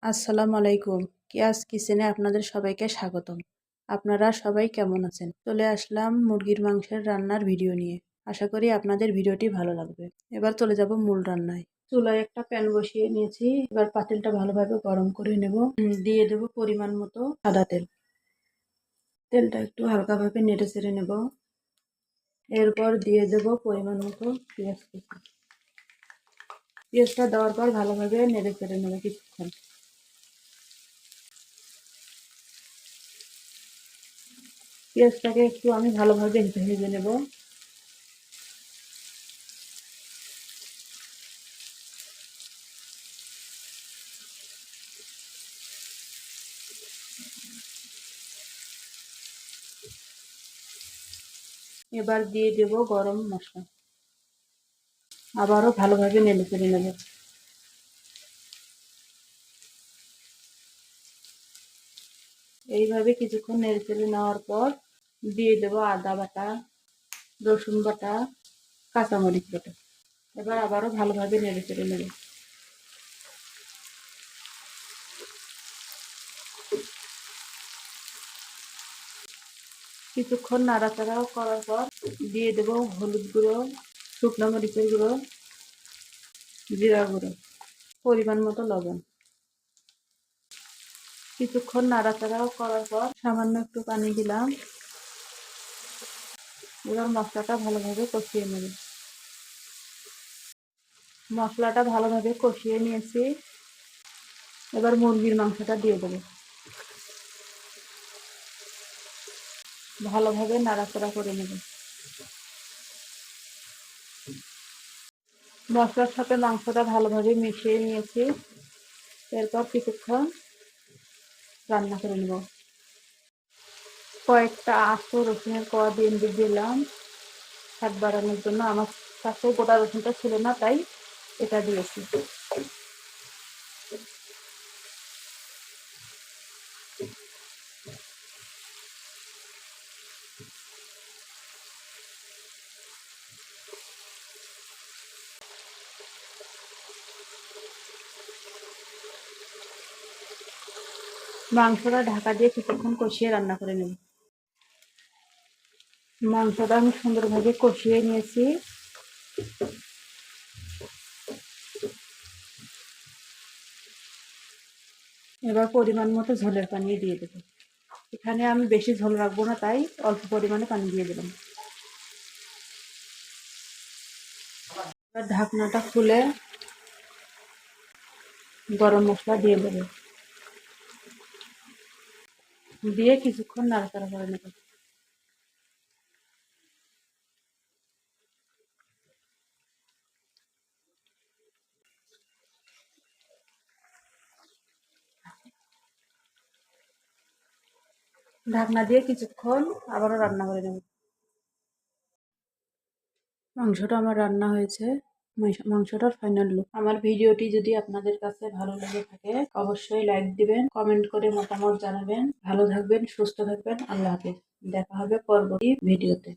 আসসালামু আলাইকুম। কিয়াস কিচেনে আপনাদের সবাইকে স্বাগতম। আপনারা সবাই কেমন আছেন? চলে আসলাম মুরগির মাংসের রান্নার ভিডিও নিয়ে। আশা করি আপনাদের ভিডিওটি ভালো লাগবে। এবার চলে যাব মূল রান্নায়। চুলায় একটা প্যান বসিয়ে নিয়েছি। এবার পাতিলটা ভালোভাবে গরম করে নেব। দিয়ে দেব পরিমাণ মতো সাদা তেল। তেলটা একটু হালকাভাবে নেড়ে চেড়ে নেব। এরপর দিয়ে দেব পরিমাণ মতো পেঁয়াজ কুচি। পেঁয়াজটা দেওয়ার পর ভালোভাবে নেড়ে চেড়ে নেব কিছুক্ষণ। পেঁয়াজটাকে একটু আমি ভালোভাবে ভেজে নেব। এবার দিয়ে দেব গরম মশলা। আবারও ভালোভাবে নেড়ে চেড়ে নেব। এইভাবে কিছুক্ষণ নেড়ে চেড়ে নেওয়ার পর দিয়ে দেব আদা বাটা, রসুন বাটা, কাঁচামরিচ বাটা। এবার আবারও ভালোভাবে নেড়ে চেড়ে নেব। কিছুক্ষণ নাড়াচাড়া করার পর দিয়ে দেব হলুদ গুঁড়ো, শুকনো মরিচের গুঁড়ো, জিরা গুঁড়ো, পরিমাণ মতো লবণ। কিছুক্ষণ নাড়াচাড়া করার পর সামান্য একটু পানি দিলাম। এবার মশলাটা ভালোভাবে কষিয়ে নেব। মশলাটা ভালোভাবে কষিয়ে নিয়েছি। এবার মুরগির মাংসটা দিয়ে দেবো। ভালোভাবে নাড়াচাড়া করে নেব। মশলার সাথে মাংসটা ভালোভাবে মিশিয়ে নিয়েছি। এরপর কিছুক্ষণ রান্না করে নেব। কয়েকটা আস্ত রসুনের কোয়া দিয়ে দিলাম স্বাদ বাড়ানোর জন্য। আমার কাছে গোটা রসুনটা ছিল না, তাই এটা দিয়েছি। মাংসটা ঢাকা দিয়ে কিছুক্ষণ কষিয়ে রান্না করে নেব। মাংসটা আমি সুন্দরভাবে কষিয়ে নিয়েছি। এবার পরিমাণ মতো ঝোলের পানি দিয়ে দেবো। এখানে আমি বেশি ঝোল রাখবো না, তাই অল্প পরিমাণে পানি দিয়ে দিলাম। এবার ঢাকনাটা খুলে গরম মশলা দিয়ে দেবো। দিয়ে কিছুক্ষণ নাড়াচাড়া করে নেব। ঢাকনা দিয়ে কিছুক্ষণ আবারও রান্না করে নেব। মাংসটা আমার রান্না হয়েছে। মাংসটার ফাইনাল লুক। আমার ভিডিওটি যদি আপনাদের কাছে ভালো লেগে থাকে অবশ্যই লাইক দিবেন, কমেন্ট করে মতামত জানাবেন। ভালো থাকবেন, সুস্থ থাকবেন। আল্লাহ হাফেজ। দেখা হবে পরবর্তী ভিডিওতে।